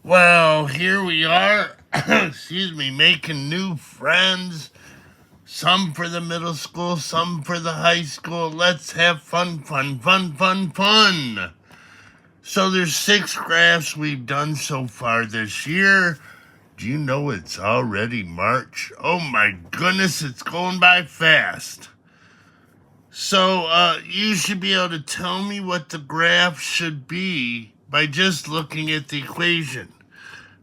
Well, here we are, excuse me, making new friends. Some for the middle school, some for the high school. Let's have fun, fun, fun, fun, fun. So there's 6 graphs we've done so far this year. Do you know it's already March? Oh my goodness, it's going by fast. So you should be able to tell me what the graph should be by just looking at the equation.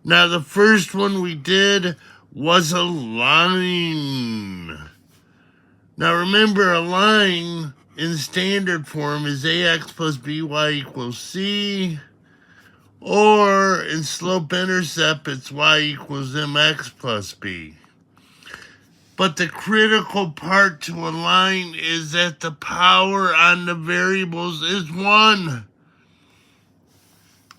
Now, the first one we did was a line. Now, remember, a line in standard form is ax plus by equals c, or in slope-intercept, it's y equals mx plus b. But the critical part to a line is that the power on the variables is 1.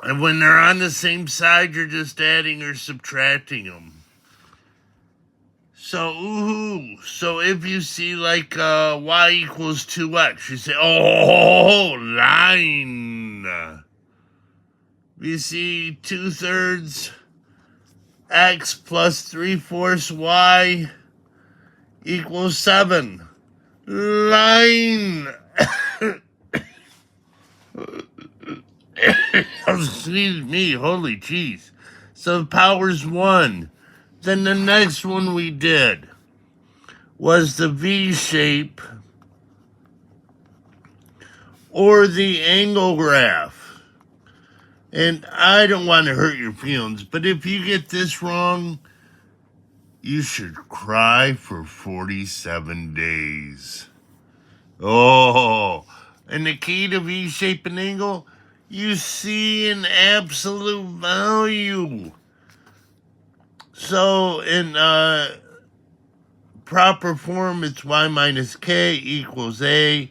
And when they're on the same side, you're just adding or subtracting them. So if you see like y equals 2x, you say, oh, line. You see 2/3 x plus 3/4 y equals 7. Line. Excuse me, holy cheese. So the power's 1. Then the next one we did was the V shape or the angle graph. And I don't want to hurt your feelings, but if you get this wrong, you should cry for 47 days. Oh, and the key to V shape and angle, you see an absolute value. So in proper form, it's y minus k equals a,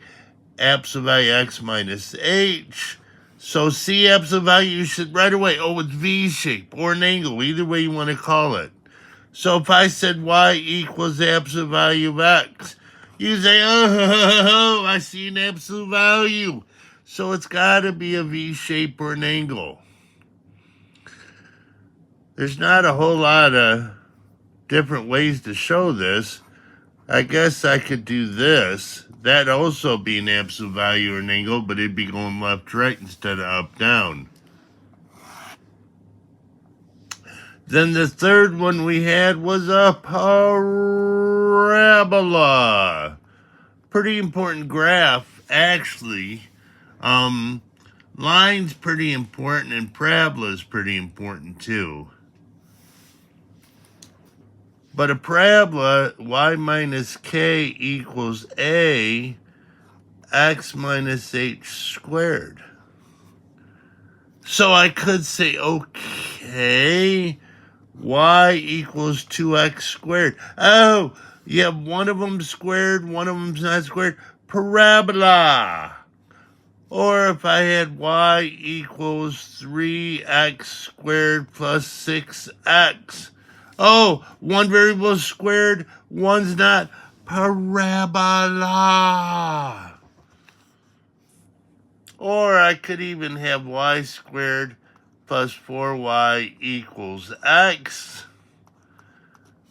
absolute value x minus h. So c absolute value, you should right away, it's V shape or an angle, either way you want to call it. So if I said y equals absolute value of x, you say, oh, I see an absolute value. So it's got to be a V shape or an angle. There's not a whole lot of different ways to show this. I guess I could do this. That'd also be an absolute value or an angle, but it'd be going left to right instead of up down. Then the third one we had was a parabola. Pretty important graph, actually. Line's pretty important, and parabola's pretty important too. But a parabola, y minus k equals a, x minus h squared. So I could say, okay, y equals 2x squared. Oh, you have one of them squared, one of them's not squared. Parabola. Or if I had y equals 3x squared plus 6x. Oh, one variable is squared, one's not. Parabola. Or I could even have y squared plus 4y equals x.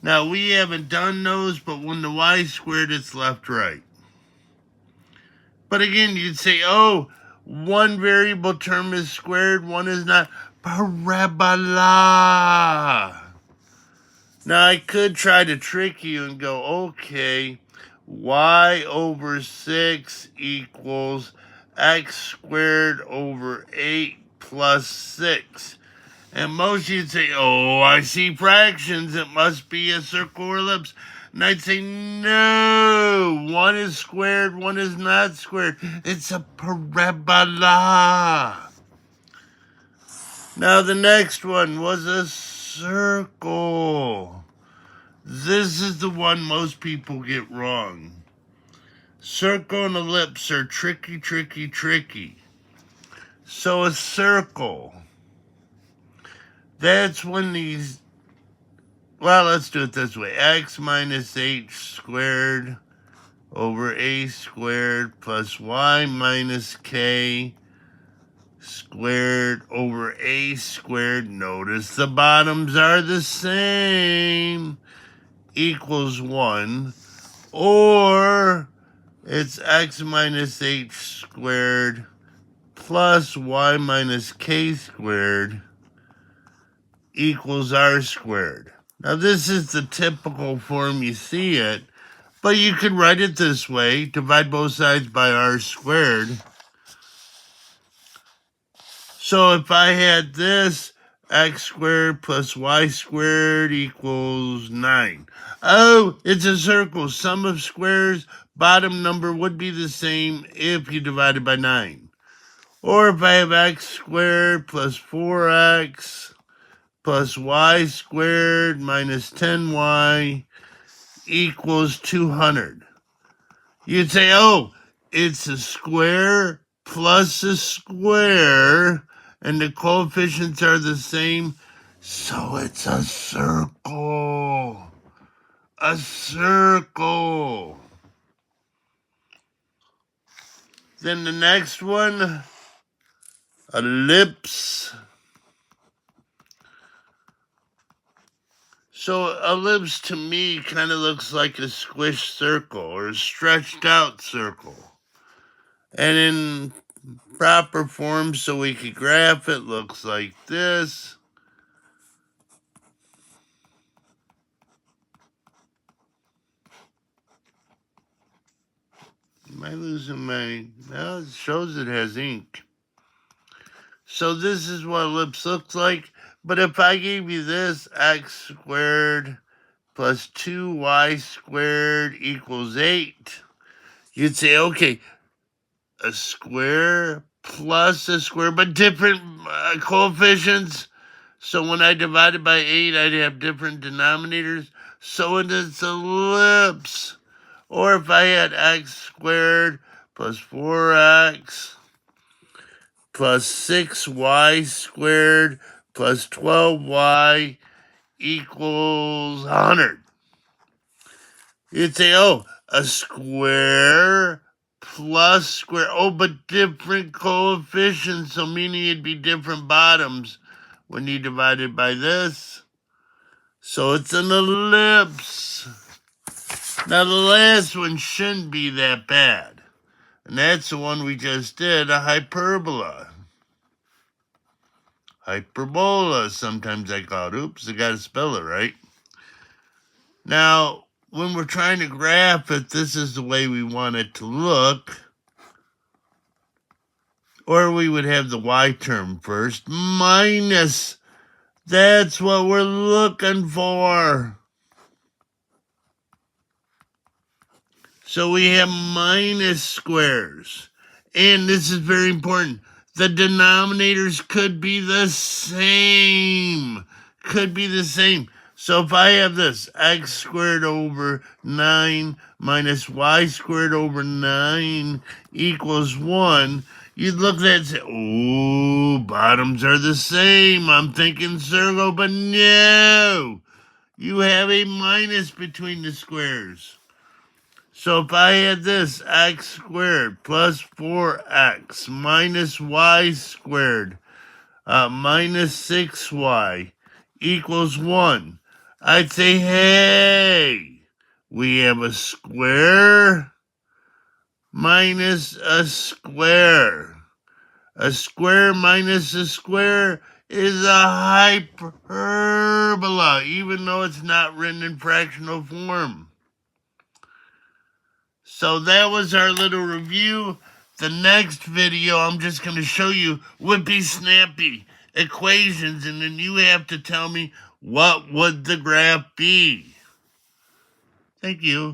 Now, we haven't done those, but when the y squared, it's left-right. But again, you'd say, one variable term is squared, one is not. Parabola. Now, I could try to trick you and go, okay, y over 6 equals x squared over 8 plus 6. And most of you'd say, I see fractions. It must be a circle or ellipse. And I'd say, no, one is squared, one is not squared. It's a parabola. Now, the next one was a circle. This is the one most people get wrong. Circle and ellipse are tricky, tricky, tricky. So a circle, that's when these, let's do it this way. X minus h squared over a squared plus y minus k squared over a squared. Notice the bottoms are the same, equals 1. Or it's x minus h squared plus y minus k squared equals r squared. Now this is the typical form you see it, but you could write it this way: divide both sides by r squared. So if I had this, x squared plus y squared equals 9. Oh, it's a circle. Sum of squares, bottom number would be the same if you divided by 9. Or if I have x squared plus 4x plus y squared minus 10y equals 200. You'd say, oh, it's a square plus a square, and the coefficients are the same, so it's a circle. A circle. Then the next one, ellipse. So ellipse to me kind of looks like a squished circle or a stretched out circle. And in proper form, so we could graph it, looks like this. Am I losing my... No, it shows it has ink. So this is what ellipse looks like. But if I gave you this, x squared plus 2y squared equals 8, you'd say, okay, a square plus a square, but different coefficients. So when I divided by 8, I'd have different denominators. So it's ellipse. Or if I had x squared plus 4x plus 6y squared plus 12y equals 100. You'd say, oh, a square plus square. Oh, but different coefficients, so meaning it'd be different bottoms when you divide it by this. So it's an ellipse. Now the last one shouldn't be that bad. And that's the one we just did, a hyperbola. Hyperbola, sometimes I call it. Oops, I gotta spell it right. Now, when we're trying to graph it, this is the way we want it to look. Or we would have the y term first, minus. That's what we're looking for. So we have minus squares. And this is very important. The denominators could be the same. Could be the same. So if I have this, x squared over 9 minus y squared over 9 equals 1, you'd look at that and say, oh, bottoms are the same. I'm thinking circle, but no. You have a minus between the squares. So if I had this, x squared plus 4x minus y squared minus 6y equals 1, I'd say, hey, we have a square minus a square. A square minus a square is a hyperbola, even though it's not written in fractional form. So that was our little review. The next video, I'm just going to show you Whippy Snappy equations, and then you have to tell me what would the graph be. Thank you.